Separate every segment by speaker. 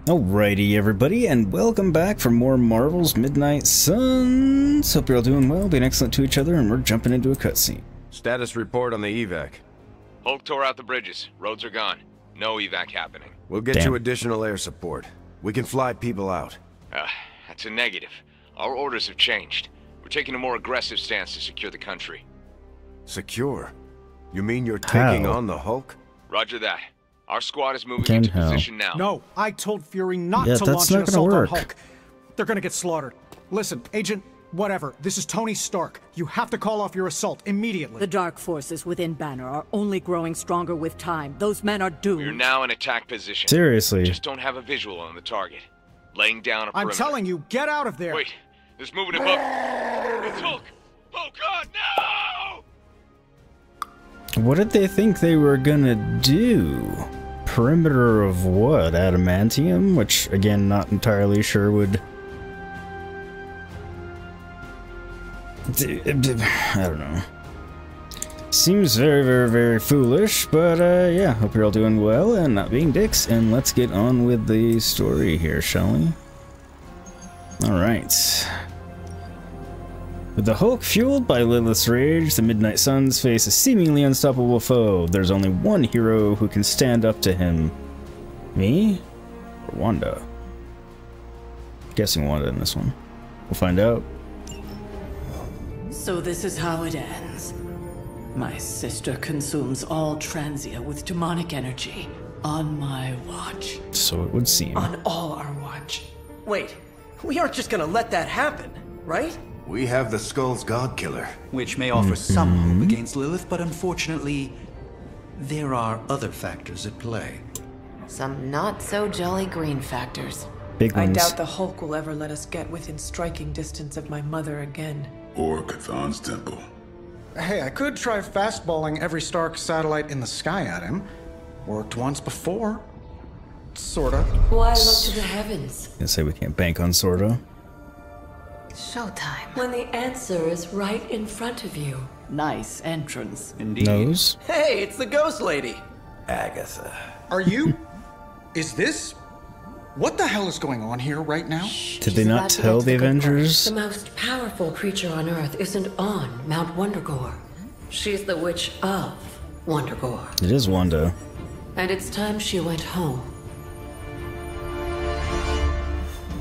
Speaker 1: Alrighty everybody, and welcome back for more Marvel's Midnight Suns. Hope you're all doing well, being excellent to each other, and we're jumping into a cutscene.
Speaker 2: Status report on the evac.
Speaker 3: Hulk tore out the bridges. Roads are gone. No evac happening.
Speaker 2: We'll get you additional air support. We can fly people out.
Speaker 3: That's a negative. Our orders have changed. We're taking a more aggressive stance to secure the country.
Speaker 2: Secure? You mean you're taking on the Hulk?
Speaker 3: Roger that. Our squad is moving into position now.
Speaker 4: No, I told Fury not to launch an assault on Hulk. They're gonna get slaughtered. Listen, Agent, whatever, this is Tony Stark. You have to call off your assault immediately.
Speaker 5: The dark forces within Banner are only growing stronger with time. Those men are doomed.
Speaker 3: We're now in attack position.
Speaker 1: Seriously.
Speaker 3: Just don't have a visual on the target. Laying down a perimeter.
Speaker 4: I'm telling you, get out of there.
Speaker 3: Wait, there's movement above. It's Hulk! Oh God, no!
Speaker 1: What did they think they were gonna do? Perimeter of what? Adamantium? Which, again, not entirely sure would... I don't know. Seems very foolish, but yeah, hope you're all doing well and not being dicks, and let's get on with the story here, shall we? Alright. With the Hulk fueled by Lilith's rage, the Midnight Suns face a seemingly unstoppable foe. There's only one hero who can stand up to him. Me? Or Wanda? Guessing Wanda in this one. We'll find out.
Speaker 5: So this is how it ends. My sister consumes all Transia with demonic energy on my watch.
Speaker 1: So it would seem.
Speaker 6: On all our watch. Wait, we aren't just gonna let that happen, right?
Speaker 2: We have the Skull's Godkiller,
Speaker 7: which may offer some hope against Lilith, but unfortunately, there are other factors at play.
Speaker 8: Some not-so-jolly green factors.
Speaker 1: Big ones.
Speaker 9: I doubt the Hulk will ever let us get within striking distance of my mother again.
Speaker 10: Or Chthon's temple.
Speaker 4: Hey, I could try fastballing every Stark satellite in the sky at him. Worked once before. Sorta.
Speaker 8: Why look to the heavens?
Speaker 1: I say we can't bank on sorta.
Speaker 8: Showtime.
Speaker 5: When the answer is right in front of you. Nice entrance.
Speaker 7: Indeed.
Speaker 1: Nose?
Speaker 6: Hey, it's the Ghost Lady.
Speaker 2: Agatha.
Speaker 4: Are you? Is this? What the hell is going on here right now?
Speaker 1: Did they not tell the Avengers?
Speaker 5: The most powerful creature on Earth isn't on Mount Wondergore. She's the witch of Wondergore.
Speaker 1: It is Wanda.
Speaker 5: And it's time she went home.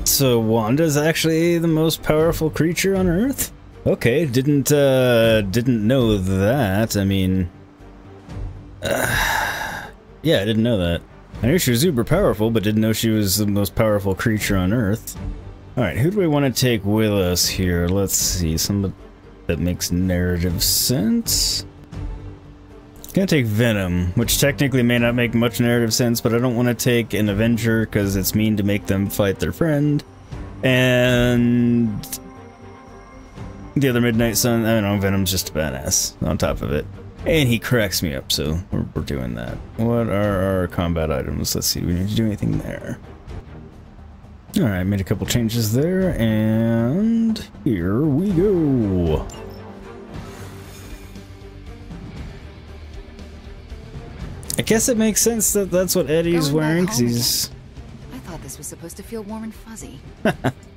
Speaker 1: So Wanda's actually the most powerful creature on Earth? Okay, didn't know that. I mean, yeah, I didn't know that. I knew she was super powerful, but didn't know she was the most powerful creature on Earth. Alright, who do we want to take with us here? Let's see, somebody that makes narrative sense. Gonna take Venom, which technically may not make much narrative sense, but I don't want to take an Avenger because it's mean to make them fight their friend. And the other Midnight Sun, I don't know, Venom's just a badass on top of it. And he cracks me up, so we're doing that. What are our combat items? Let's see, we need to do anything there. Alright, made a couple changes there, and here we go. I guess it makes sense that that's what Eddie's wearing, because he's...
Speaker 8: I thought this was supposed to feel warm and fuzzy.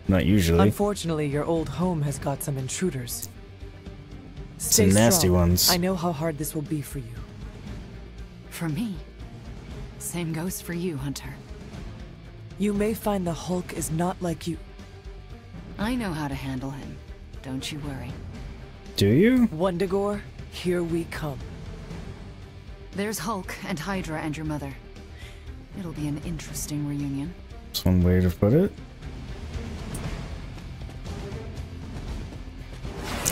Speaker 1: Not usually.
Speaker 9: Unfortunately, your old home has got some intruders.
Speaker 1: Some nasty ones.
Speaker 9: I know how hard this will be for you.
Speaker 8: For me. Same goes for you, Hunter.
Speaker 9: You may find the Hulk is not like you.
Speaker 8: I know how to handle him. Don't you worry.
Speaker 1: Do you?
Speaker 9: Wondergore, here we come.
Speaker 8: There's Hulk and Hydra and your mother. It'll be an interesting reunion.
Speaker 1: That's one way to put it.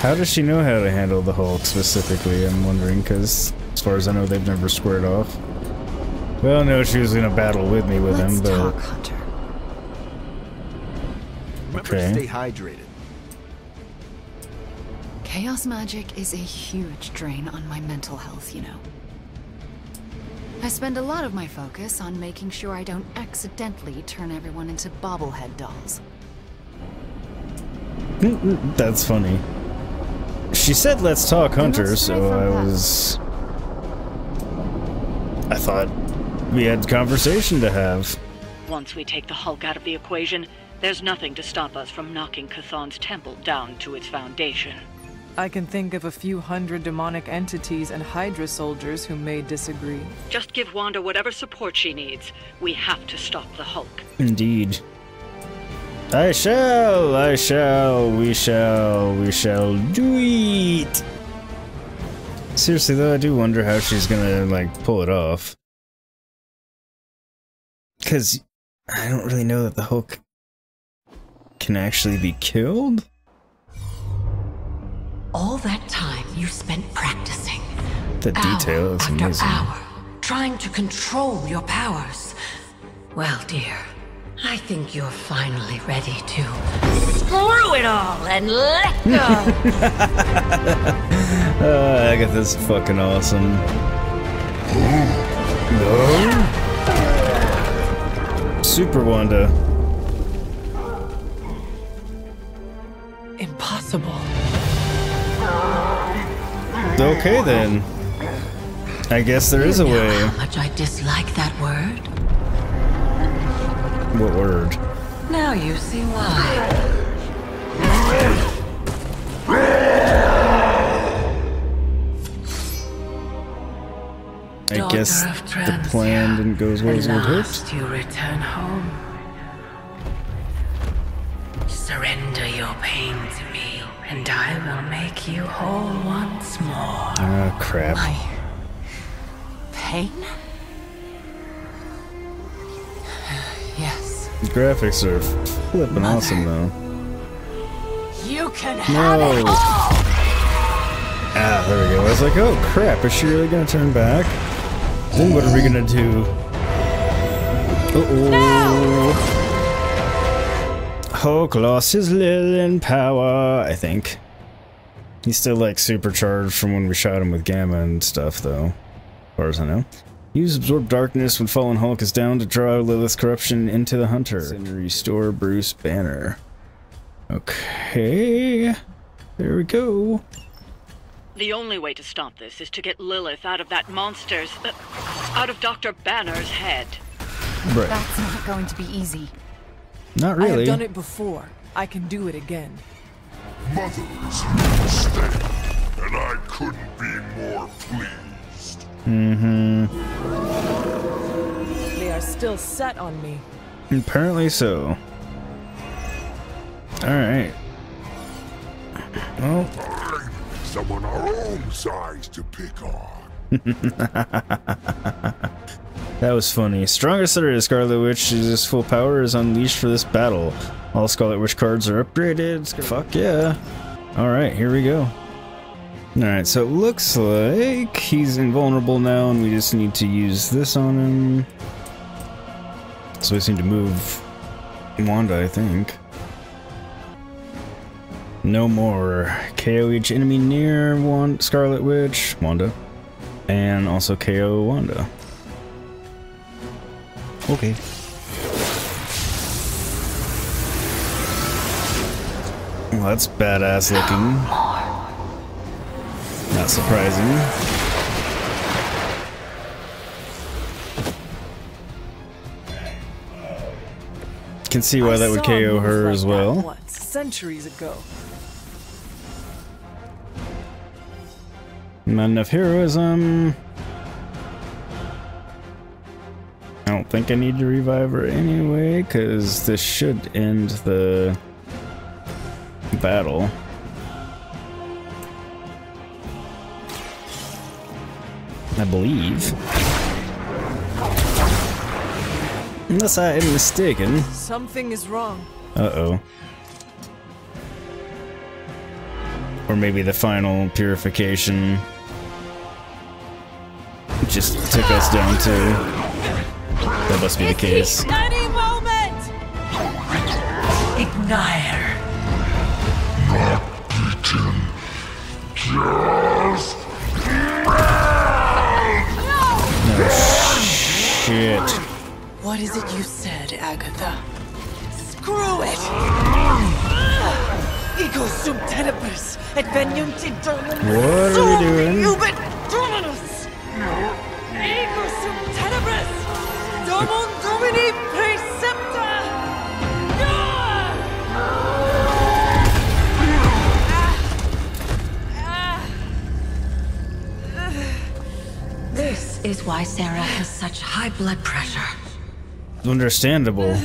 Speaker 1: How does she know how to handle the Hulk specifically, I'm wondering, because as far as I know, they've never squared off. Well, no, she was in a battle with me with him, but...
Speaker 8: Let's talk, Hunter.
Speaker 2: Remember to stay hydrated.
Speaker 8: Chaos magic is a huge drain on my mental health, you know. I spend a lot of my focus on making sure I don't accidentally turn everyone into bobblehead dolls.
Speaker 1: That's funny. She said, "Let's talk, Hunter," so I thought we had conversation to have.
Speaker 11: Once we take the Hulk out of the equation, there's nothing to stop us from knocking Chthon's temple down to its foundation.
Speaker 9: I can think of a few hundred demonic entities and Hydra soldiers who may disagree.
Speaker 11: Just give Wanda whatever support she needs. We have to stop the Hulk.
Speaker 1: Indeed. We shall do it! Seriously though, I do wonder how she's gonna, like, pull it off. Because I don't really know that the Hulk can actually be killed?
Speaker 12: All that time you spent practicing.
Speaker 1: The detail is amazing.
Speaker 12: Hour, trying to control your powers. Well, dear, I think you're finally ready to screw it all and let go.
Speaker 1: Agatha's fucking awesome. No. Super Wanda.
Speaker 9: Impossible.
Speaker 1: Okay then. I guess there is a way.
Speaker 12: How much I dislike that word?
Speaker 1: What word?
Speaker 12: Now you see why.
Speaker 1: I guess the plan didn't go as well as we'd hoped.
Speaker 12: You return home. Surrender your pain to me, and I will make you whole once more.
Speaker 1: Ah, crap.
Speaker 12: My pain? Yes.
Speaker 1: The graphics are flipping awesome though.
Speaker 12: You can have it all!
Speaker 1: Ah, there we go. I was like, oh crap, is she really gonna turn back? Then what are we gonna do? Uh-oh. No! Hulk lost his Lilith power, I think. He's still like supercharged from when we shot him with Gamma and stuff though, as far as I know. Use Absorb Darkness when Fallen Hulk is down to draw Lilith's corruption into the Hunter and restore Bruce Banner. Okay, there we go.
Speaker 11: The only way to stop this is to get Lilith out of that monster's... out of Dr. Banner's head.
Speaker 1: Right.
Speaker 8: That's not going to be easy.
Speaker 1: Not really.
Speaker 9: I have done it before. I can do it again.
Speaker 10: Mother is here to stay, and I couldn't be more pleased.
Speaker 1: Mm-hmm.
Speaker 9: They are still set on me.
Speaker 1: Apparently so. Alright. Well...
Speaker 10: someone our own size to pick on.
Speaker 1: That was funny. Strongest there is, Scarlett Witch's full power is unleashed for this battle. All Scarlet Witch cards are upgraded. Fuck yeah. Alright, here we go. Alright, so it looks like he's invulnerable now and we just need to use this on him. So we just need to move Wanda, I think. No more. KO each enemy near Scarlet Witch, Wanda, and also KO Wanda. Okay. Well, that's badass looking. Not surprising. Can see why that would KO her as well.
Speaker 9: Once, centuries ago.
Speaker 1: Not enough heroism. I don't think I need to revive her anyway, because this should end the battle. I believe. Unless I am mistaken.
Speaker 9: Something is wrong.
Speaker 1: Uh-oh. Or maybe the final purification just took us down to... That must be the case.
Speaker 12: Any moment! Ignite.
Speaker 10: Not beaten. Just
Speaker 1: No shit.
Speaker 12: What is it you said, Agatha? Screw it! Ego sum tenebris, adveniunt internum.
Speaker 1: What are we doing?
Speaker 12: Ubit dominus! Ego sum tenebris, domum domini praesecit! why Sarah has such high blood pressure.
Speaker 1: Understandable.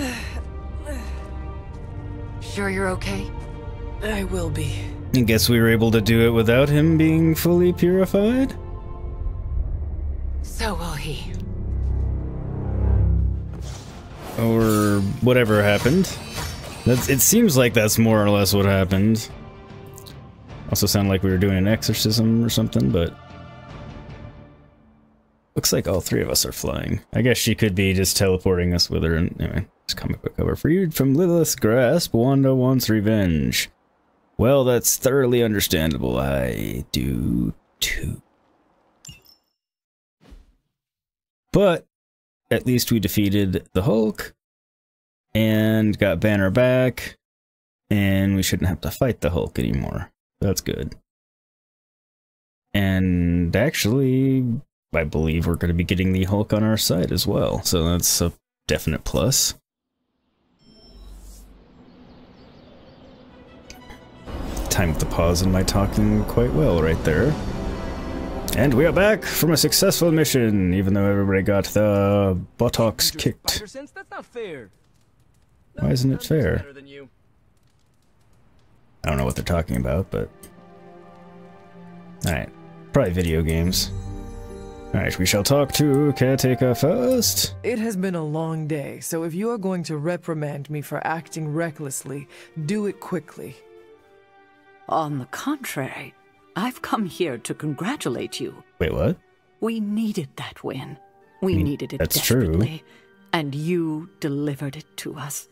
Speaker 8: Sure you're okay?
Speaker 9: I will be.
Speaker 1: I guess we were able to do it without him being fully purified?
Speaker 8: So will he.
Speaker 1: Or whatever happened. It seems like that's more or less what happened. Also sounded like we were doing an exorcism or something, but... Looks like all three of us are flying. I guess she could be just teleporting us with her. And anyway, this comic book cover. Freed from Lilith's grasp, Wanda wants revenge. Well, that's thoroughly understandable. I do too. But at least we defeated the Hulk and got Banner back, and we shouldn't have to fight the Hulk anymore. That's good. And actually, I believe we're going to be getting the Hulk on our side as well, so that's a definite plus. Timed the pause in my talking quite well right there. And we are back from a successful mission, even though everybody got the buttocks kicked.
Speaker 6: That's not fair.
Speaker 1: Why isn't it fair? I don't know what they're talking about, but... Alright, probably video games. Alright, we shall talk to Caretaker first.
Speaker 9: It has been a long day, so if you are going to reprimand me for acting recklessly, do it quickly.
Speaker 11: On the contrary, I've come here to congratulate you.
Speaker 1: Wait, what?
Speaker 11: We needed that win. We needed it
Speaker 1: that's
Speaker 11: desperately.
Speaker 1: true.
Speaker 11: And you delivered it to us.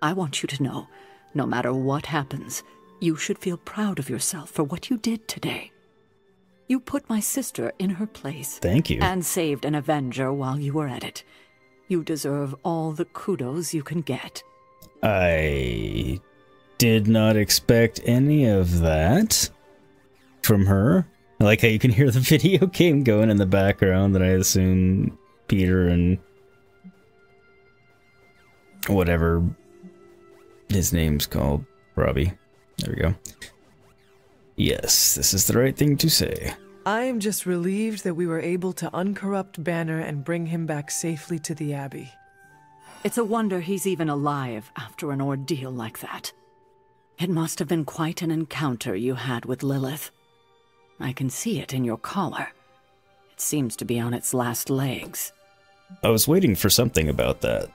Speaker 11: I want you to know, no matter what happens, you should feel proud of yourself for what you did today. You put my sister in her place.
Speaker 1: Thank you.
Speaker 11: And saved an Avenger while you were at it. You deserve all the kudos you can get.
Speaker 1: I did not expect any of that from her. I like how you can hear the video game going in the background, that I assume Peter and whatever his name's called, Robbie. There we go. Yes, this is the right thing to say.
Speaker 9: I am just relieved that we were able to uncorrupt Banner and bring him back safely to the Abbey.
Speaker 11: It's a wonder he's even alive after an ordeal like that. It must have been quite an encounter you had with Lilith. I can see it in your collar. It seems to be on its last legs.
Speaker 1: I was waiting for something about that.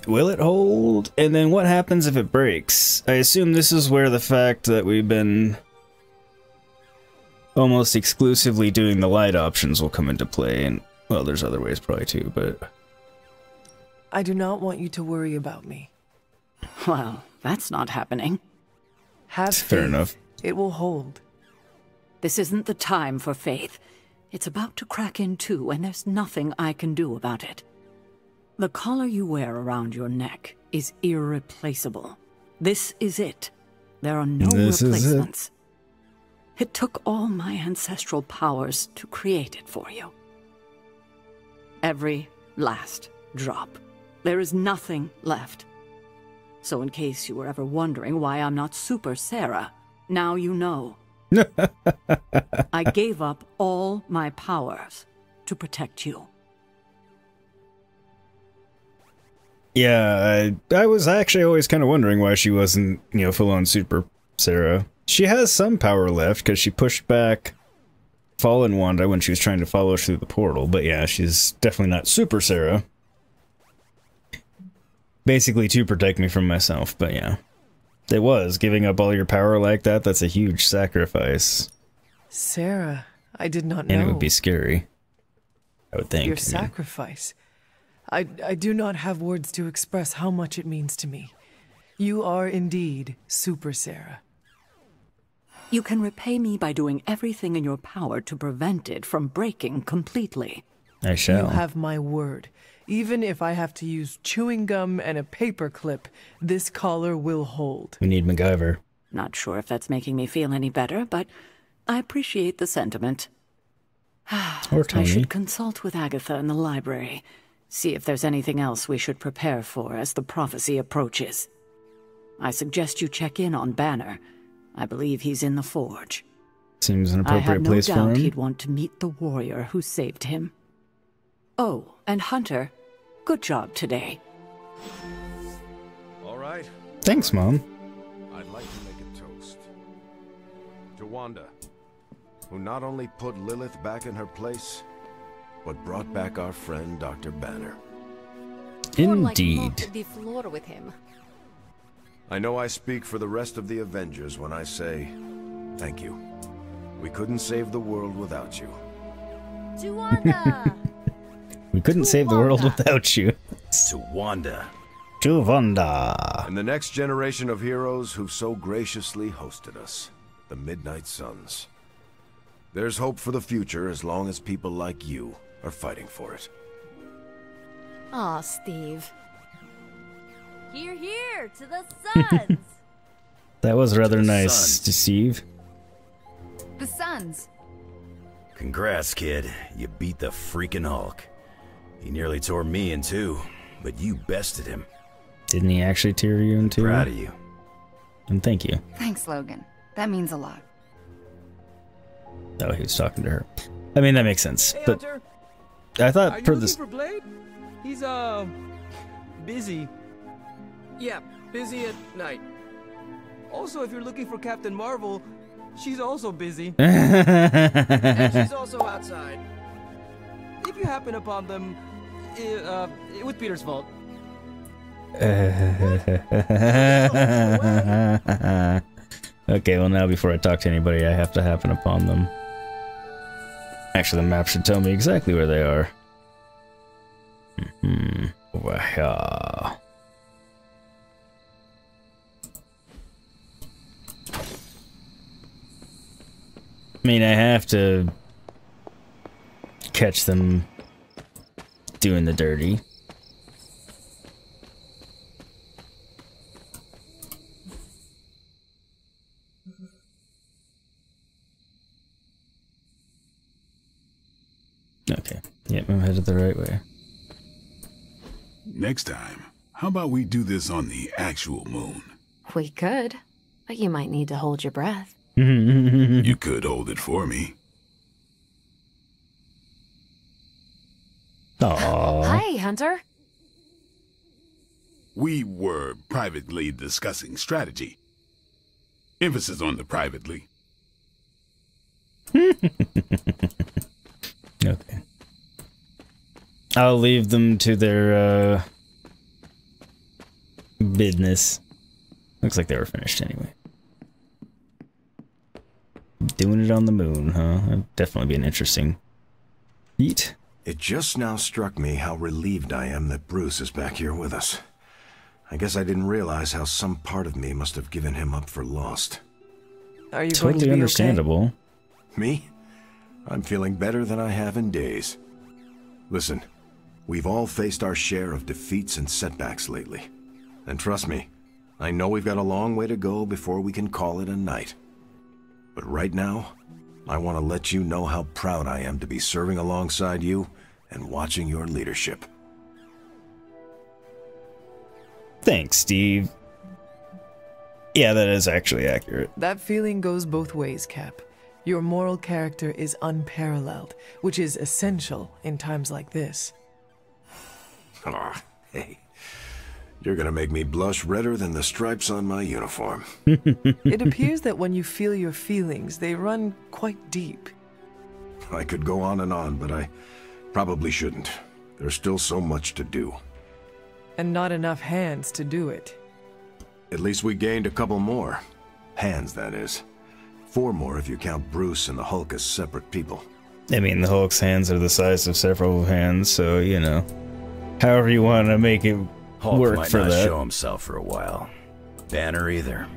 Speaker 1: Will it hold? And then what happens if it breaks? I assume this is where the fact that we've been almost exclusively doing the light options will come into play, and, well, there's other ways probably too, but...
Speaker 9: I do not want you to worry about me.
Speaker 11: Well, that's not happening.
Speaker 9: Have faith.
Speaker 1: Fair enough.
Speaker 9: It will hold.
Speaker 11: This isn't the time for faith. It's about to crack in too, and there's nothing I can do about it. The collar you wear around your neck is irreplaceable. This is it. There are no replacements. It took all my ancestral powers to create it for you. Every last drop. There is nothing left. So in case you were ever wondering why I'm not Super Sarah, now you know. I gave up all my powers to protect you.
Speaker 1: Yeah, I was actually always kind of wondering why she wasn't, you know, full-on Super Sarah. She has some power left, because she pushed back Fallen Wanda when she was trying to follow us through the portal, but yeah, she's definitely not Super Sarah. Basically to protect me from myself, but yeah. It was, giving up all your power like that, that's a huge sacrifice.
Speaker 9: Sarah, I did not know.
Speaker 1: And it would be scary, I would think.
Speaker 9: Your sacrifice. I do not have words to express how much it means to me. You are indeed Super Sarah.
Speaker 11: You can repay me by doing everything in your power to prevent it from breaking completely.
Speaker 1: I shall.
Speaker 9: You have my word. Even if I have to use chewing gum and a paper clip, this collar will hold.
Speaker 1: We need MacGyver.
Speaker 11: Not sure if that's making me feel any better, but I appreciate the sentiment.
Speaker 1: Or Tony.
Speaker 11: I should consult with Agatha in the library. See if there's anything else we should prepare for as the prophecy approaches. I suggest you check in on Banner. I believe he's in the forge.
Speaker 1: Seems an appropriate place for him.
Speaker 11: I have no doubt he'd want to meet the warrior who saved him. Oh, and Hunter, good job today.
Speaker 2: All right.
Speaker 1: Thanks, Mom.
Speaker 2: I'd like to make a toast to Wanda, who not only put Lilith back in her place, but brought back our friend Dr. Banner.
Speaker 1: Indeed.
Speaker 13: The floor with him.
Speaker 2: I know I speak for the rest of the Avengers when I say thank you. We couldn't save the world without you.
Speaker 13: To Wanda!
Speaker 1: We couldn't save the world without you.
Speaker 2: To Wanda.
Speaker 1: To Wanda.
Speaker 2: And the next generation of heroes who so graciously hosted us, the Midnight Suns. There's hope for the future as long as people like you are fighting for it.
Speaker 13: Aw, Steve. Hear, hear to the Suns!
Speaker 1: That was rather nice to Steve.
Speaker 8: The Suns.
Speaker 14: Congrats, kid. You beat the freaking Hulk. He nearly tore me in two, but you bested him.
Speaker 1: Didn't he actually tear you in two?
Speaker 14: Proud of you.
Speaker 1: And thank you.
Speaker 8: Thanks, Logan. That means a lot.
Speaker 1: Oh, he was talking to her. I mean, that makes sense.
Speaker 15: Hey,
Speaker 1: but
Speaker 15: Hunter.
Speaker 1: I thought
Speaker 15: Are
Speaker 1: for
Speaker 15: you
Speaker 1: this.
Speaker 15: looking for Blade? He's busy. Yeah, busy at night. Also, if you're looking for Captain Marvel, she's also busy. And she's also outside. If you happen upon them, it was Peter's fault.
Speaker 1: Okay, well now before I talk to anybody, I have to happen upon them. Actually, the map should tell me exactly where they are. Over here. I mean, I have to catch them doing the dirty. Okay. Yep, I'm headed the right way.
Speaker 10: Next time, how about we do this on the actual moon?
Speaker 13: We could, but you might need to hold your breath.
Speaker 10: You could hold it for me.
Speaker 1: Aww.
Speaker 13: Hi, Hunter.
Speaker 10: We were privately discussing strategy. Emphasis on the privately.
Speaker 1: Okay. I'll leave them to their business. Looks like they were finished anyway. Doing it on the moon, huh? That'd definitely be an interesting feat.
Speaker 2: It just now struck me how relieved I am that Bruce is back here with us. I guess I didn't realize how some part of me must have given him up for lost.
Speaker 9: Are you
Speaker 1: totally
Speaker 9: going to be
Speaker 1: understandable?
Speaker 9: Okay?
Speaker 2: Me? I'm feeling better than I have in days. Listen, we've all faced our share of defeats and setbacks lately. And trust me, I know we've got a long way to go before we can call it a night. But right now, I want to let you know how proud I am to be serving alongside you and watching your leadership.
Speaker 1: Thanks, Steve. Yeah, that is actually accurate.
Speaker 9: That feeling goes both ways, Cap. Your moral character is unparalleled, which is essential in times like this.
Speaker 2: Ah, hey. You're gonna make me blush redder than the stripes on my uniform.
Speaker 9: It appears that when you feel your feelings, they run quite deep.
Speaker 2: I could go on, but I probably shouldn't. There's still so much to do.
Speaker 9: And not enough hands to do it.
Speaker 2: At least we gained a couple more. Hands, that is. 4 more if you count Bruce and the Hulk as separate people.
Speaker 1: I mean, the Hulk's hands are the size of several hands, so, you know. However you want to make it
Speaker 14: Hulk
Speaker 1: work
Speaker 14: might
Speaker 1: for
Speaker 14: not
Speaker 1: that.
Speaker 14: show himself for a while. Banner either.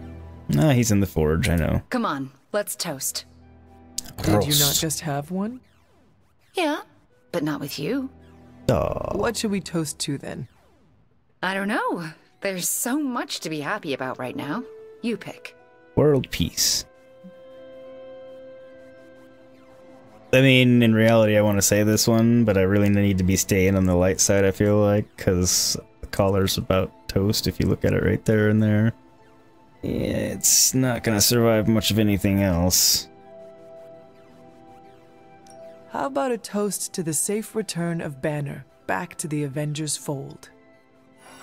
Speaker 1: Nah, he's in the forge, I know.
Speaker 8: Come on, let's toast.
Speaker 9: Did you not just have one?
Speaker 8: Yeah, but not with you.
Speaker 9: What should we toast to then?
Speaker 8: I don't know. There's so much to be happy about right now. You pick.
Speaker 1: World peace. I mean, in reality, I want to say this one, but I really need to be staying on the light side, I feel like, because the collar's about toast, if you look at it right there and there. Yeah, it's not going to survive much of anything else.
Speaker 9: How about a toast to the safe return of Banner back to the Avengers fold?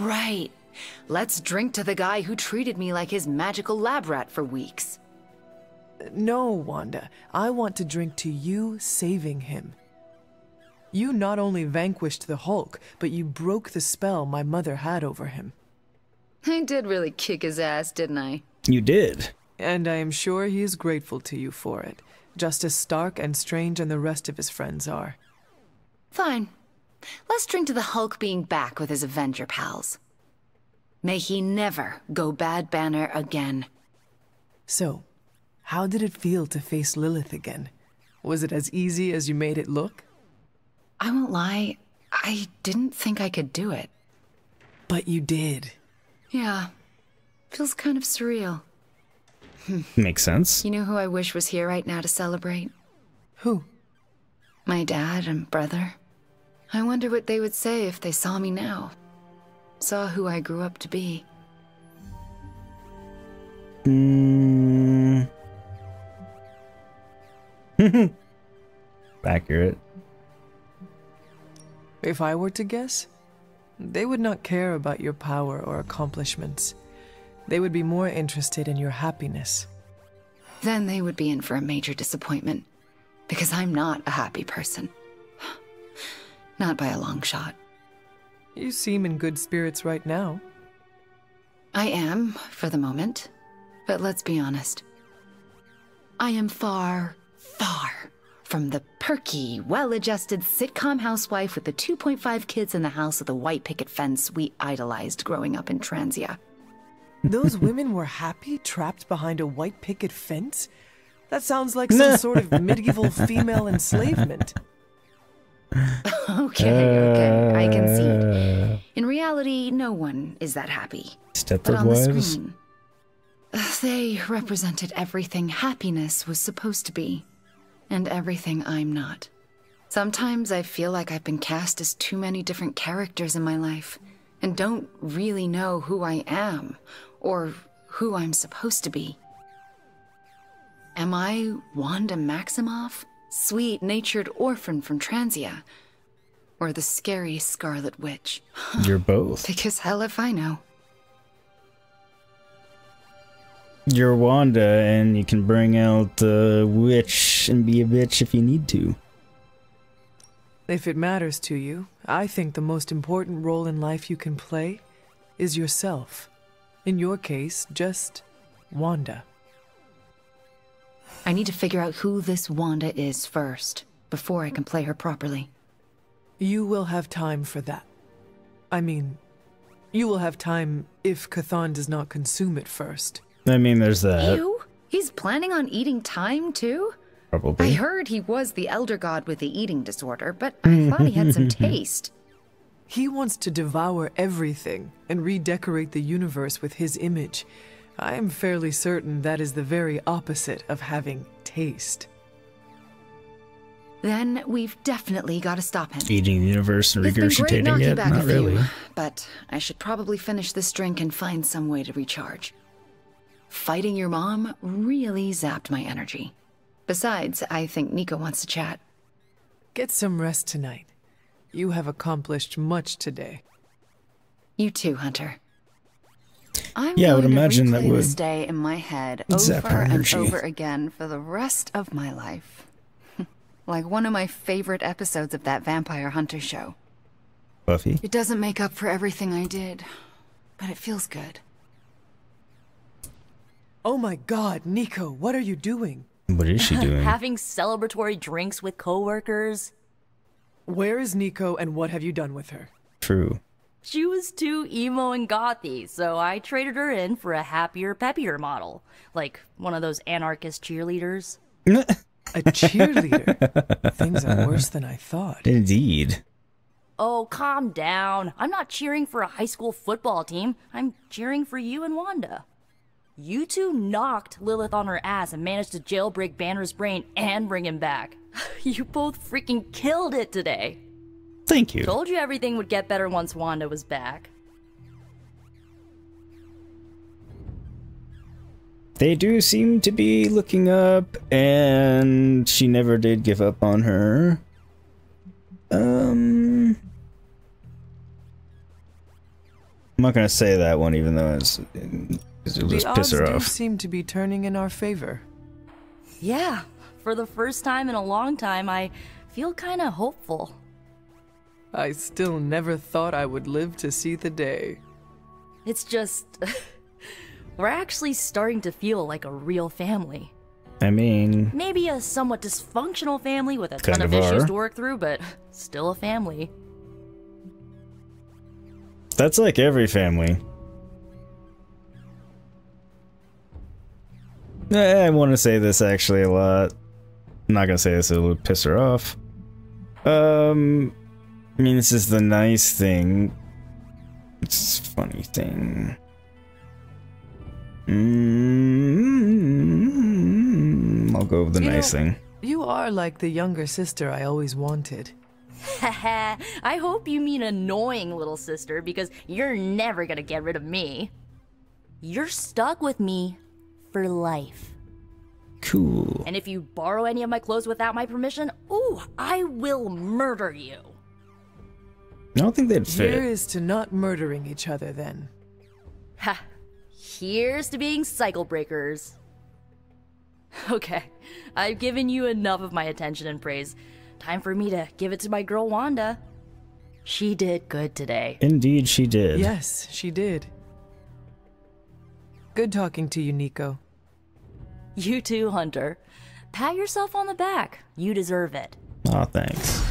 Speaker 8: Right. Let's drink to the guy who treated me like his magical lab rat for weeks.
Speaker 9: No, Wanda. I want to drink to you saving him. You not only vanquished the Hulk, but you broke the spell my mother had over him.
Speaker 8: I did really kick his ass, didn't I?
Speaker 1: You did.
Speaker 9: And I am sure he is grateful to you for it, just as Stark and Strange and the rest of his friends are.
Speaker 8: Fine. Let's drink to the Hulk being back with his Avenger pals. May he never go bad Banner again.
Speaker 9: So, how did it feel to face Lilith again? Was it as easy as you made it look?
Speaker 8: I won't lie, I didn't think I could do it.
Speaker 9: But you did.
Speaker 8: Yeah. Feels kind of surreal.
Speaker 1: Makes sense.
Speaker 8: You know who I wish was here right now to celebrate?
Speaker 9: Who?
Speaker 8: My dad and brother. I wonder what they would say if they saw me now. Saw who I grew up to be.
Speaker 1: Accurate.
Speaker 9: If I were to guess, they would not care about your power or accomplishments. They would be more interested in your happiness.
Speaker 8: Then they would be in for a major disappointment, because I'm not a happy person. Not by a long shot.
Speaker 9: You seem in good spirits right now.
Speaker 8: I am, for the moment. But let's be honest. I am far, far from the perky, well-adjusted sitcom housewife with the 2.5 kids in the house with the white picket fence we idolized growing up in Transia.
Speaker 9: Those women were happy trapped behind a white picket fence? That sounds like some sort of medieval female enslavement.
Speaker 8: Okay, I concede. In reality, no one is that happy. But on the screen, they represented everything happiness was supposed to be, and everything I'm not. Sometimes I feel like I've been cast as too many different characters in my life, and don't really know who I am, or who I'm supposed to be. Am I Wanda Maximoff? Sweet-natured orphan from Transia, or the scary Scarlett Witch?
Speaker 1: You're both.
Speaker 8: Because hell if I know.
Speaker 1: You're Wanda, and you can bring out the witch and be a bitch if you need to.
Speaker 9: If it matters to you, I think the most important role in life you can play is yourself. In your case, just Wanda.
Speaker 8: I need to figure out who this Wanda is first, before I can play her properly.
Speaker 9: You will have time for that. I mean, you will have time if Chthon does not consume it first.
Speaker 1: I mean, there's that.
Speaker 8: Ew? He's planning on eating time, too?
Speaker 1: Probably.
Speaker 8: I heard he was the elder god with the eating disorder, but I thought he had some taste.
Speaker 9: He wants to devour everything and redecorate the universe with his image. I am fairly certain that is the very opposite of having taste.
Speaker 8: Then we've definitely got to stop him.
Speaker 1: Eating the universe and regurgitating it? Not really.
Speaker 8: But I should probably finish this drink and find some way to recharge. Fighting your mom really zapped my energy. Besides, I think Nico wants to chat.
Speaker 9: Get some rest tonight. You have accomplished much today.
Speaker 8: You too, Hunter. I'm
Speaker 1: I would
Speaker 8: going
Speaker 1: imagine
Speaker 8: to
Speaker 1: that
Speaker 8: replay
Speaker 1: would
Speaker 8: this day in my head
Speaker 1: zap
Speaker 8: over
Speaker 1: her
Speaker 8: and
Speaker 1: energy.
Speaker 8: over again for the rest of my life. Like one of my favorite episodes of that Vampire Hunter show.
Speaker 1: Buffy?
Speaker 8: It doesn't make up for everything I did, but it feels good.
Speaker 9: Oh my god, Nico, what are you doing?
Speaker 1: What is she doing?
Speaker 16: Having celebratory drinks with coworkers.
Speaker 9: Where is Nico and what have you done with her?
Speaker 1: True.
Speaker 16: She was too emo and gothy, so I traded her in for a happier, peppier model. Like one of those anarchist cheerleaders.
Speaker 9: A cheerleader? Things are worse than I thought.
Speaker 1: Indeed.
Speaker 16: Oh, calm down. I'm not cheering for a high school football team. I'm cheering for you and Wanda. You two knocked Lilith on her ass and managed to jailbreak Banner's brain and bring him back. You both freaking killed it today.
Speaker 1: Thank you.
Speaker 16: Told you everything would get better once Wanda was back.
Speaker 1: They do seem to be looking up, and she never did give up on her. I'm not gonna say that one, even though it'll just piss her off.
Speaker 9: The odds do seem to be turning in our favor.
Speaker 16: Yeah, for the first time in a long time, I feel kind of hopeful.
Speaker 9: I still never thought I would live to see the day.
Speaker 16: It's just... we're actually starting to feel like a real family.
Speaker 1: I mean...
Speaker 16: maybe a somewhat dysfunctional family with a ton of issues to work through, but still a family.
Speaker 1: That's like every family. I want to say this actually a lot. I'm not gonna say this, it'll piss her off. I mean, this is the nice thing. It's a funny thing. I'll go with the nice thing.
Speaker 9: You are like the younger sister I always wanted.
Speaker 16: Haha, I hope you mean annoying little sister, because you're never gonna get rid of me. You're stuck with me for life.
Speaker 1: Cool.
Speaker 16: And if you borrow any of my clothes without my permission, ooh, I will murder you.
Speaker 1: I don't think they'd fit.
Speaker 9: Here is to not murdering each other, then.
Speaker 16: Ha. Here's to being cycle breakers. Okay, I've given you enough of my attention and praise. Time for me to give it to my girl Wanda. She did good today.
Speaker 1: Indeed she did.
Speaker 9: Yes, she did. Good talking to you, Nico.
Speaker 16: You too, Hunter. Pat yourself on the back. You deserve it.
Speaker 1: Aw, thanks.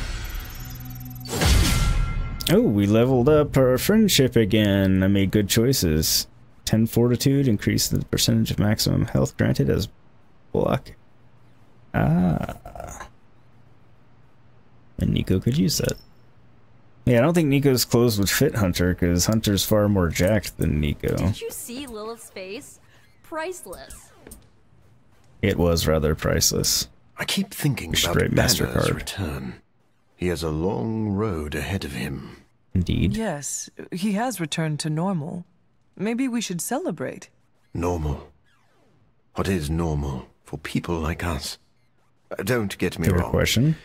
Speaker 1: Oh, we leveled up our friendship again. I made good choices. 10 fortitude, increase the percentage of maximum health granted as block. Ah. And Nico could use that. Yeah, I don't think Nico's clothes would fit Hunter, because Hunter's far more jacked than Nico.
Speaker 16: Did you see Lilith's face? Priceless.
Speaker 1: It was rather priceless.
Speaker 2: I keep thinking about Banner's return. He has a long road ahead of him.
Speaker 1: Indeed.
Speaker 9: Yes, he has returned to normal. Maybe we should celebrate.
Speaker 2: Normal? What is normal for people like us? Don't get me wrong.
Speaker 1: Question.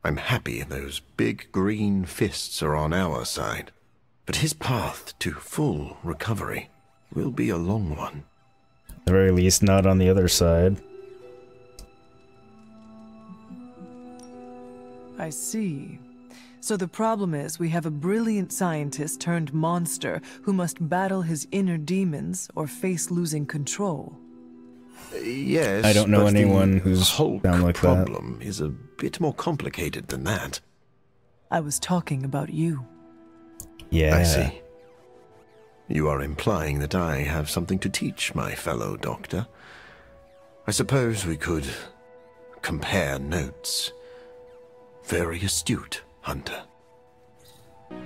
Speaker 2: I'm happy those big green fists are on our side. But his path to full recovery will be a long one.
Speaker 1: At the very least, not on the other side.
Speaker 9: I see. So the problem is we have a brilliant scientist turned monster who must battle his inner demons or face losing control.
Speaker 2: Yes,
Speaker 1: I don't know anyone who's
Speaker 2: Hulk
Speaker 1: down like
Speaker 2: problem is a bit more complicated than that.
Speaker 9: I was talking about you.
Speaker 1: Yeah.
Speaker 2: I see. You are implying that I have something to teach my fellow doctor. I suppose we could compare notes. Very astute, Hunter.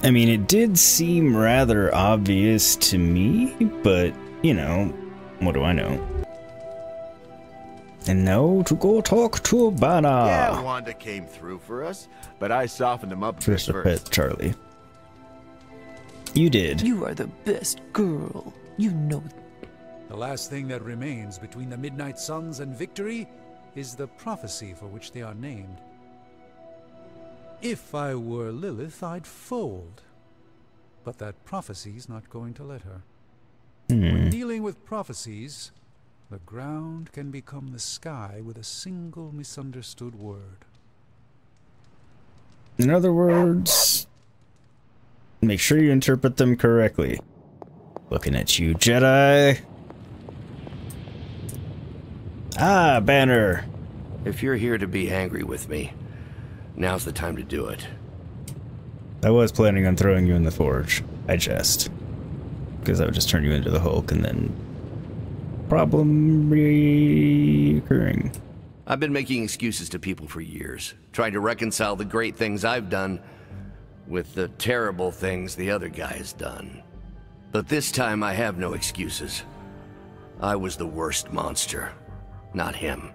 Speaker 1: I mean, it did seem rather obvious to me, but, you know, what do I know? And now to go talk to Banner.
Speaker 17: Yeah, Wanda came through for us, but I softened him up
Speaker 1: first. Charlie. You did.
Speaker 9: You are the best girl. You know.
Speaker 18: The last thing that remains between the Midnight Suns and victory is the prophecy for which they are named. If I were Lilith, I'd fold. But that prophecy's not going to let her. When dealing with prophecies, the ground can become the sky with a single misunderstood word.
Speaker 1: In other words, make sure you interpret them correctly. Looking at you, Jedi. Ah, Banner.
Speaker 19: If you're here to be angry with me, now's the time to do it.
Speaker 1: I was planning on throwing you in the forge. I jest. Because that would just turn you into the Hulk and then... problem recurring.
Speaker 19: I've been making excuses to people for years, trying to reconcile the great things I've done with the terrible things the other guy's done. But this time I have no excuses. I was the worst monster, not him.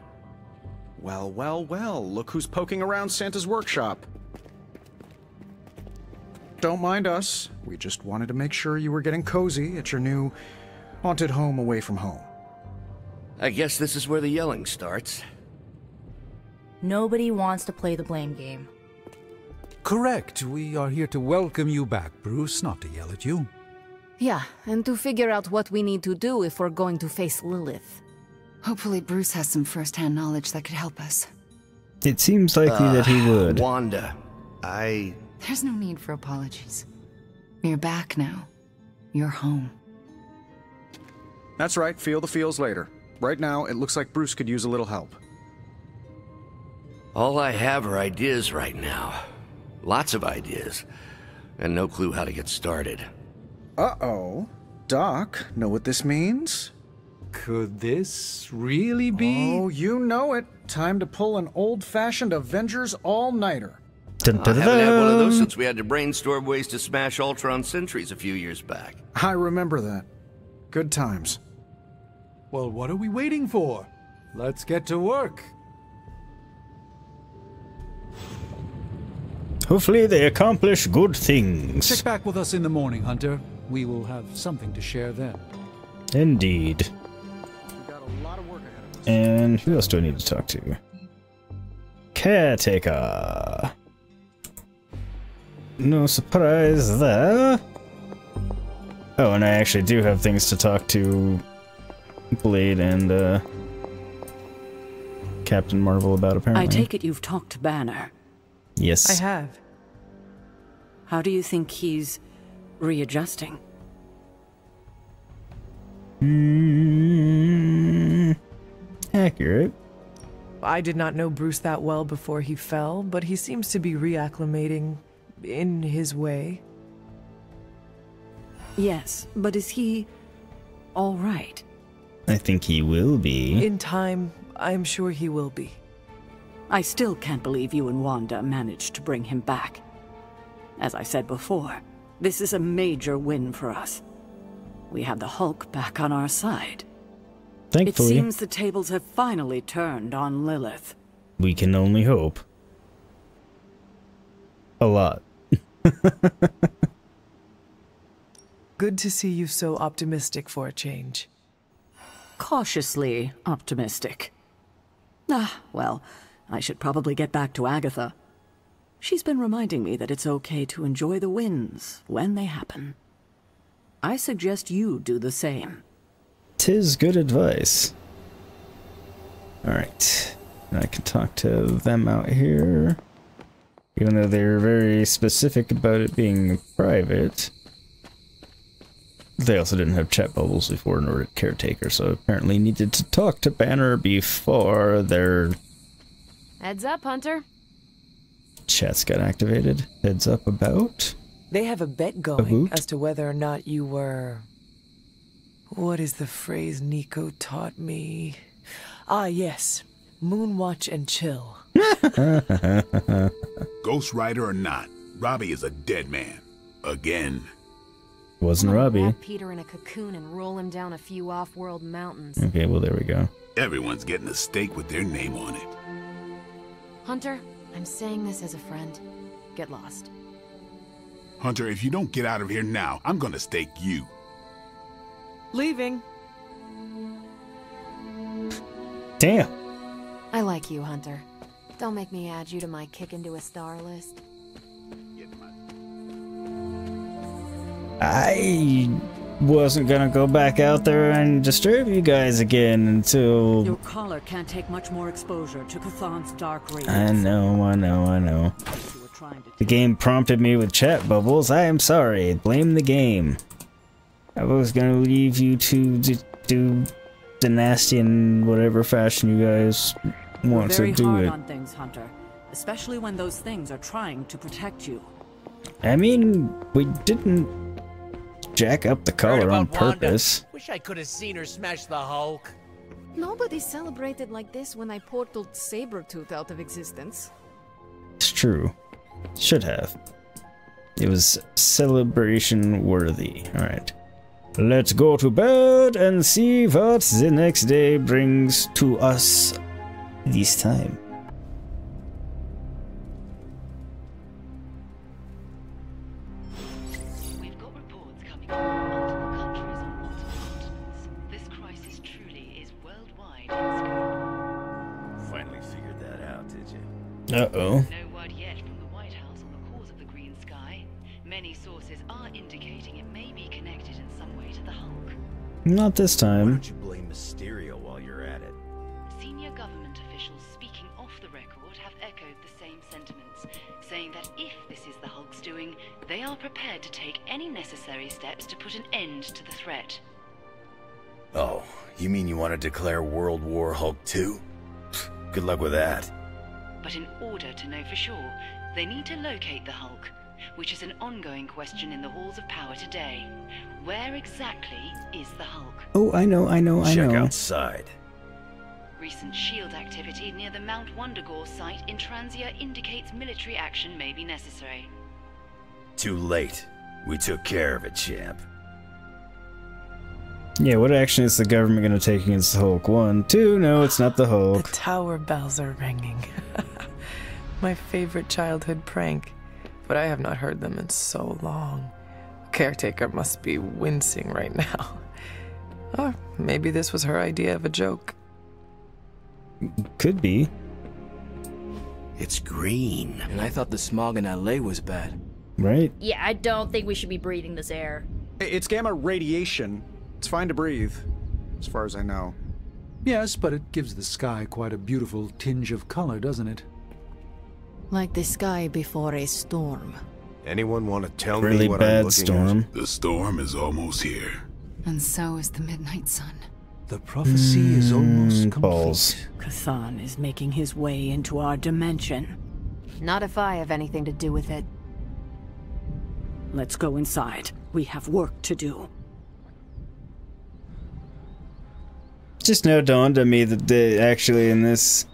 Speaker 4: Well, well, well, look who's poking around Santa's workshop. Don't mind us. We just wanted to make sure you were getting cozy at your new haunted home away from home.
Speaker 19: I guess this is where the yelling starts.
Speaker 16: Nobody wants to play the blame game.
Speaker 18: Correct. We are here to welcome you back, Bruce, not to yell at you.
Speaker 8: Yeah, and to figure out what we need to do if we're going to face Lilith. Hopefully Bruce has some first-hand knowledge that could help us.
Speaker 1: It seems likely that he would.
Speaker 19: Wanda,
Speaker 8: There's no need for apologies. You're back now. You're home.
Speaker 4: That's right, feel the feels later. Right now, it looks like Bruce could use a little help.
Speaker 19: All I have are ideas right now. Lots of ideas. And no clue how to get started.
Speaker 4: Uh-oh. Doc, know what this means?
Speaker 18: Could this really be?
Speaker 4: Oh, you know it. Time to pull an old-fashioned Avengers all-nighter.
Speaker 19: I haven't had one of those since we had to brainstorm ways to smash Ultron sentries a few years back.
Speaker 4: I remember that. Good times.
Speaker 18: Well, what are we waiting for? Let's get to work.
Speaker 1: Hopefully they accomplish good things.
Speaker 18: Check back with us in the morning, Hunter. We will have something to share then.
Speaker 1: Indeed. And who else do I need to talk to? Caretaker. No surprise there. Oh, and I actually do have things to talk to Blade and Captain Marvel about, apparently.
Speaker 11: I take it you've talked to Banner.
Speaker 1: Yes.
Speaker 9: I have.
Speaker 11: How do you think he's readjusting?
Speaker 1: Accurate.
Speaker 9: I did not know Bruce that well before he fell, but he seems to be reacclimating in his way.
Speaker 11: Yes, but is he all right?
Speaker 1: I think he will be.
Speaker 9: In time, I'm sure he will be.
Speaker 11: I still can't believe you and Wanda managed to bring him back. As I said before, this is a major win for us. We have the Hulk back on our side.
Speaker 1: Thankfully.
Speaker 11: It seems the tables have finally turned on Lilith.
Speaker 1: We can only hope. A lot.
Speaker 9: Good to see you so optimistic for a change.
Speaker 11: Cautiously optimistic. Well, I should probably get back to Agatha. She's been reminding me that it's okay to enjoy the wins when they happen. I suggest you do the same.
Speaker 1: 'Tis good advice. Alright. I can talk to them out here. Even though they're very specific about it being private. They also didn't have chat bubbles before in order to caretaker, so apparently needed to talk to Banner before their
Speaker 8: Heads up, Hunter.
Speaker 1: chats got activated. Heads up about?
Speaker 9: They have a bet going as to whether or not you were... What is the phrase Nico taught me? Ah, yes. Moonwatch and chill.
Speaker 10: Ghost Rider or not, Robbie is a dead man. Again.
Speaker 1: Wasn't Robbie.
Speaker 8: Wrap Peter in a cocoon and roll him down a few off-world mountains.
Speaker 1: Okay, well there we go.
Speaker 10: Everyone's getting a stake with their name on it.
Speaker 8: Hunter, I'm saying this as a friend. Get lost.
Speaker 10: Hunter, if you don't get out of here now, I'm gonna stake you.
Speaker 9: Leaving.
Speaker 1: Damn.
Speaker 8: I like you, Hunter. Don't make me add you to my kick into a star list.
Speaker 1: I wasn't gonna go back out there and disturb you guys again until...
Speaker 11: Your collar can't take much more exposure to Chthon's dark radiance.
Speaker 1: I know. The game prompted me with chat bubbles. I am sorry. Blame the game. I was gonna leave you to do the nasty in whatever fashion you guys want to do
Speaker 11: Very
Speaker 1: it.
Speaker 11: hard on things, Hunter. Especially when those things are trying to protect you.
Speaker 1: I mean, we didn't jack up the collar on purpose.
Speaker 20: Wanda. Wish I could have seen her smash the Hulk.
Speaker 8: Nobody celebrated like this when I portaled Sabertooth out of existence.
Speaker 1: It's true. Should have. It was celebration worthy. Alright. Let's go to bed and see what the next day brings to us this time.
Speaker 5: We've got reports coming from multiple countries on multiple continents. This crisis truly is worldwide.
Speaker 1: Uh-oh.
Speaker 21: No word yet from the White House on the cause of the green sky. Many sources are indicating it may be connected in some way to the Hulk.
Speaker 1: Not this time.
Speaker 14: Why don't you blame Mysterio while you're at it?
Speaker 21: Senior government officials speaking off the record have echoed the same sentiments, saying that if this is the Hulk's doing, they are prepared to take any necessary steps to put an end to the threat.
Speaker 14: Oh, you mean you want to declare World War Hulk 2? Good luck with that.
Speaker 21: But in order to know for sure, they need to locate the Hulk, which is an ongoing question in the halls of power today. Where exactly is the Hulk?
Speaker 1: Oh, I know.
Speaker 14: Check outside.
Speaker 21: Recent SHIELD activity near the Mount Wundagore site in Transia indicates military action may be necessary.
Speaker 14: Too late. We took care of it, champ.
Speaker 1: Yeah, what action is the government going to take against the Hulk? 1, 2, no, it's not the Hulk.
Speaker 9: The tower bells are ringing. My favorite childhood prank, but I have not heard them in so long. Caretaker must be wincing right now. Or maybe this was her idea of a joke.
Speaker 1: Could be.
Speaker 19: It's green.
Speaker 15: And I thought the smog in LA was bad.
Speaker 1: Right?
Speaker 16: Yeah, I don't think we should be breathing this air.
Speaker 4: It's gamma radiation. It's fine to breathe, as far as I know.
Speaker 18: Yes, but it gives the sky quite a beautiful tinge of color, doesn't it?
Speaker 11: Like the sky before a storm.
Speaker 2: Anyone want to tell
Speaker 1: really
Speaker 2: me what
Speaker 1: bad
Speaker 2: I'm looking
Speaker 1: storm.
Speaker 2: at?
Speaker 10: The storm is almost here.
Speaker 8: And so is the midnight sun.
Speaker 18: The prophecy is almost complete.
Speaker 1: Balls.
Speaker 11: Chthon is making his way into our dimension.
Speaker 13: Not if I have anything to do with it.
Speaker 11: Let's go inside. We have work to do.
Speaker 1: Just now dawned on me that they actually in this,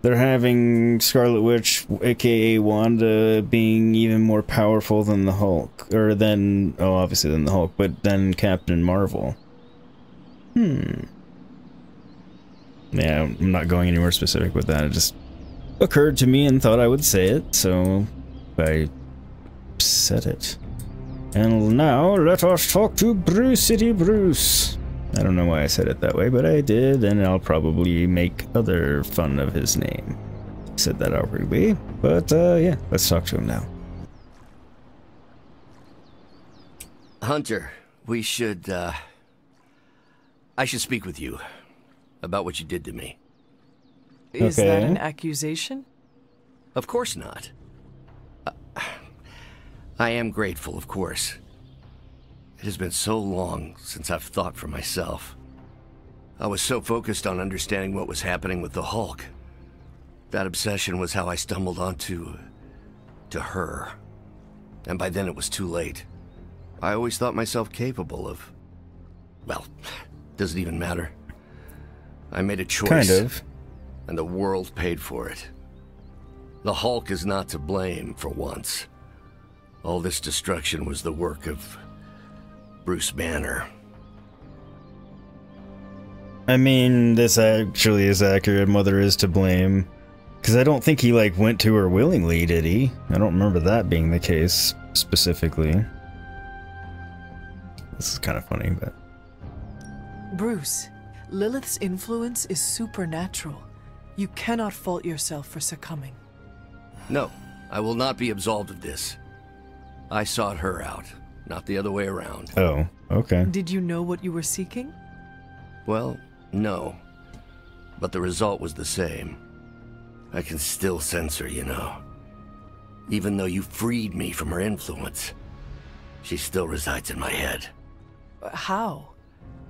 Speaker 1: they're having Scarlet Witch, aka Wanda, being even more powerful than the Hulk. Or than, oh, obviously than the Hulk, but than Captain Marvel. Yeah, I'm not going anywhere specific with that. It just occurred to me and thought I would say it, so I said it. And now let us talk to Bruce City Bruce. I don't know why I said it that way, but I did, and I'll probably make other fun of his name. Said that already, but yeah, let's talk to him now.
Speaker 19: Hunter, we should, I should speak with you about what you did to me.
Speaker 9: Is that an accusation?
Speaker 19: Of course not. I am grateful, of course. It has been so long since I've thought for myself. I was so focused on understanding what was happening with the Hulk. That obsession was how I stumbled onto her. And by then it was too late. I always thought myself capable of... well, doesn't even matter. I made a choice.
Speaker 1: Kind of.
Speaker 19: And the world paid for it. The Hulk is not to blame for once. All this destruction was the work of Bruce Banner.
Speaker 1: I mean, this actually is accurate. Mother is to blame. Because I don't think he, like, went to her willingly, did he? I don't remember that being the case, specifically. This is kind of funny, but...
Speaker 9: Bruce, Lilith's influence is supernatural. You cannot fault yourself for succumbing.
Speaker 19: No, I will not be absolved of this. I sought her out, not the other way around.
Speaker 1: Oh, okay.
Speaker 9: Did you know what you were seeking?
Speaker 19: Well, no. But the result was the same. I can still sense her, you know. Even though you freed me from her influence, she still resides in my head.
Speaker 9: How?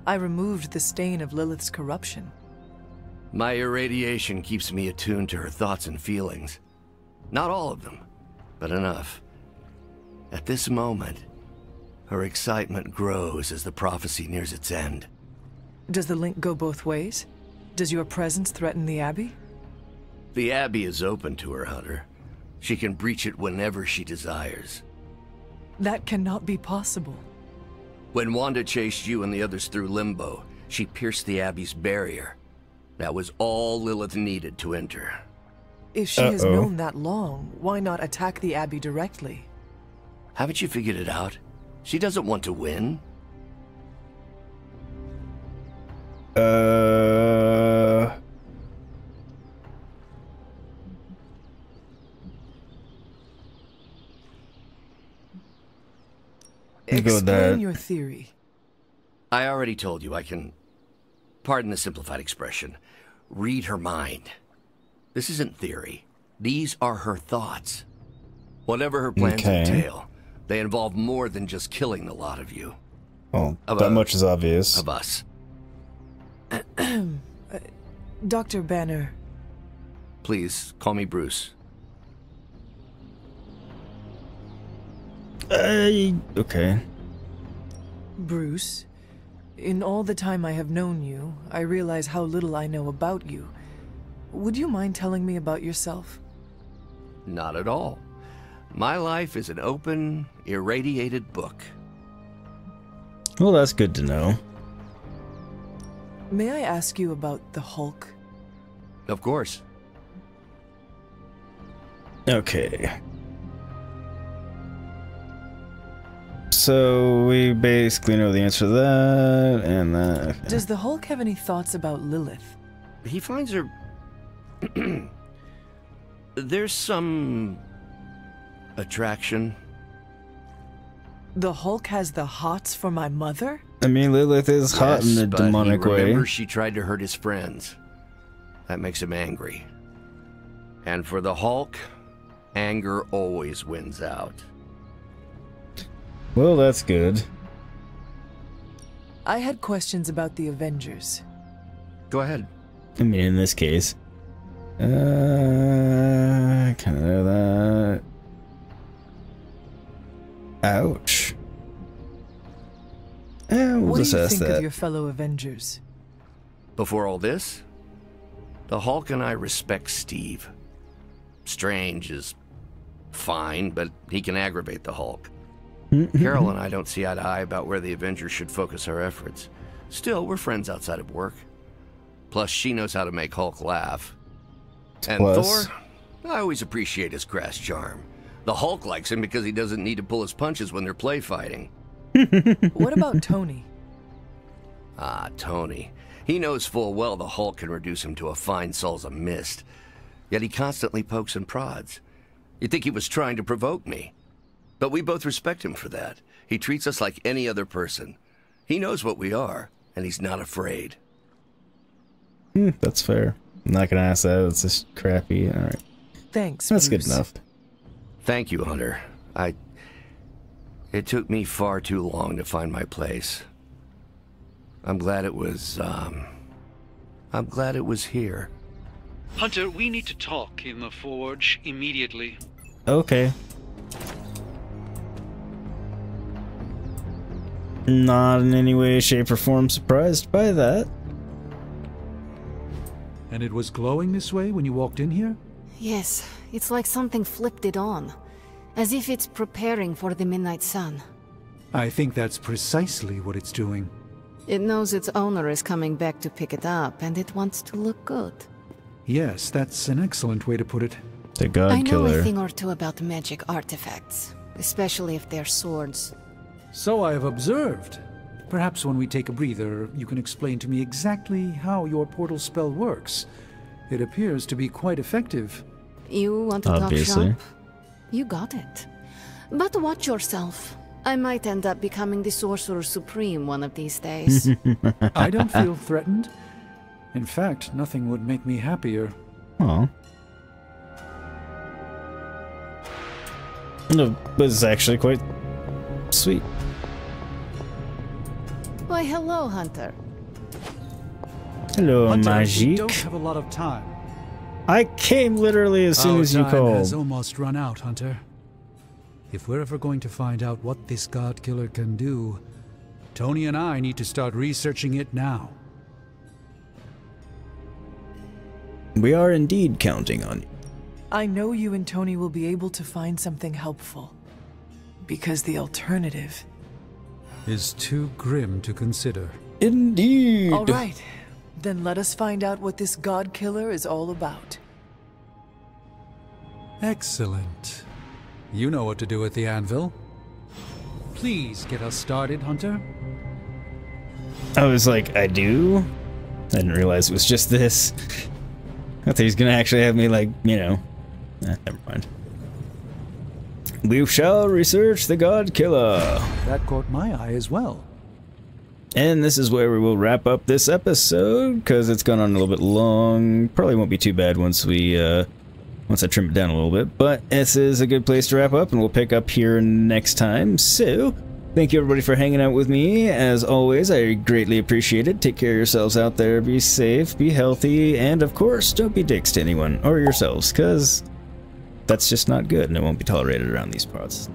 Speaker 9: I removed the stain of Lilith's corruption.
Speaker 19: My irradiation keeps me attuned to her thoughts and feelings. Not all of them, but enough. At this moment, her excitement grows as the prophecy nears its end.
Speaker 9: Does the link go both ways? Does your presence threaten the Abbey?
Speaker 19: The Abbey is open to her, Hunter. She can breach it whenever she desires.
Speaker 9: That cannot be possible.
Speaker 19: When Wanda chased you and the others through Limbo, she pierced the Abbey's barrier. That was all Lilith needed to enter.
Speaker 9: If she has known that long, why not attack the Abbey directly?
Speaker 19: Haven't you figured it out? She doesn't want to win.
Speaker 1: with that.
Speaker 9: Explain your theory.
Speaker 19: I already told you I can, pardon the simplified expression, read her mind. This isn't theory. These are her thoughts. Whatever her plans entail, they involve more than just killing the lot of you.
Speaker 1: Well, that much is obvious.
Speaker 19: Of us.
Speaker 9: Dr. Banner.
Speaker 19: Please, call me Bruce.
Speaker 1: Okay.
Speaker 9: Bruce, in all the time I have known you, I realize how little I know about you. Would you mind telling me about yourself?
Speaker 19: Not at all. My life is an open, irradiated book.
Speaker 1: Well, that's good to know.
Speaker 9: May I ask you about the Hulk?
Speaker 19: Of course.
Speaker 1: Okay. So we basically know the answer to that and that. Okay.
Speaker 9: Does the Hulk have any thoughts about Lilith?
Speaker 19: He finds her... There's some... attraction.
Speaker 9: The Hulk has the hots for my mother?
Speaker 1: I mean, Lilith is hot in a demonic way.
Speaker 19: Remember, she tried to hurt his friends. That makes him angry. And for the Hulk, anger always wins out.
Speaker 1: Well, that's good.
Speaker 9: I had questions about the Avengers.
Speaker 19: Go ahead.
Speaker 1: I mean, in this case. I kind of know that. Ouch. We'll
Speaker 9: what
Speaker 1: just
Speaker 9: do you
Speaker 1: ask
Speaker 9: think
Speaker 1: that.
Speaker 9: of your fellow Avengers?
Speaker 19: Before all this, the Hulk and I respect Steve. Strange is fine, but he can aggravate the Hulk. Carol and I don't see eye to eye about where the Avengers should focus our efforts. Still, we're friends outside of work. Plus, she knows how to make Hulk laugh. And Thor, I always appreciate his crass charm. The Hulk likes him because he doesn't need to pull his punches when they're play fighting.
Speaker 9: What about Tony?
Speaker 19: Ah, Tony. He knows full well the Hulk can reduce him to a fine Salsa mist. Yet he constantly pokes and prods. You'd think he was trying to provoke me. But we both respect him for that. He treats us like any other person. He knows what we are, and he's not afraid.
Speaker 1: That's fair. I'm not gonna ask that. It's just crappy. All right.
Speaker 9: Thanks,
Speaker 1: That's
Speaker 9: Bruce.
Speaker 1: good enough.
Speaker 19: Thank you, Hunter. It took me far too long to find my place. I'm glad it was here.
Speaker 3: Hunter, we need to talk in the forge immediately.
Speaker 1: Okay. Not in any way, shape, or form surprised by that.
Speaker 18: And it was glowing this way when you walked in here?
Speaker 8: Yes, it's like something flipped it on. As if it's preparing for the midnight sun.
Speaker 18: I think that's precisely what it's doing.
Speaker 8: It knows its owner is coming back to pick it up, and it wants to look good.
Speaker 18: Yes, that's an excellent way to put it.
Speaker 1: The Godkiller.
Speaker 8: I know a thing or two about magic artifacts, especially if they're swords.
Speaker 18: So I have observed. Perhaps when we take a breather, you can explain to me exactly how your portal spell works. It appears to be quite effective.
Speaker 8: You want to talk shop? You got it. But watch yourself. I might end up becoming the Sorcerer Supreme one of these days.
Speaker 18: I don't feel threatened. In fact, nothing would make me happier.
Speaker 1: Oh. No, but it's actually quite sweet.
Speaker 8: Why, hello, Hunter.
Speaker 1: Hello,
Speaker 18: Hunter,
Speaker 1: Magik.
Speaker 18: we don't have a lot of time.
Speaker 1: I came literally as soon as you
Speaker 18: Our time
Speaker 1: called.
Speaker 18: has almost run out, Hunter. If we're ever going to find out what this Godkiller can do, Tony and I need to start researching it now.
Speaker 1: We are indeed counting on you.
Speaker 9: I know you and Tony will be able to find something helpful. Because the alternative
Speaker 18: is too grim to consider.
Speaker 1: Indeed.
Speaker 9: All right. Then let us find out what this Godkiller is all about.
Speaker 18: Excellent. You know what to do with the anvil. Please get us started, Hunter.
Speaker 1: I was like, I do? I didn't realize it was just this. I thought he was gonna actually have me, like, you know. Never mind. We shall research the Godkiller.
Speaker 18: That caught my eye as well.
Speaker 1: And this is where we will wrap up this episode, because it's gone on a little bit long. Probably won't be too bad once we, once I trim it down a little bit. But this is a good place to wrap up, and we'll pick up here next time. So, thank you everybody for hanging out with me. As always, I greatly appreciate it. Take care of yourselves out there. Be safe, be healthy, and of course, don't be dicks to anyone, or yourselves, because that's just not good, and it won't be tolerated around these parts.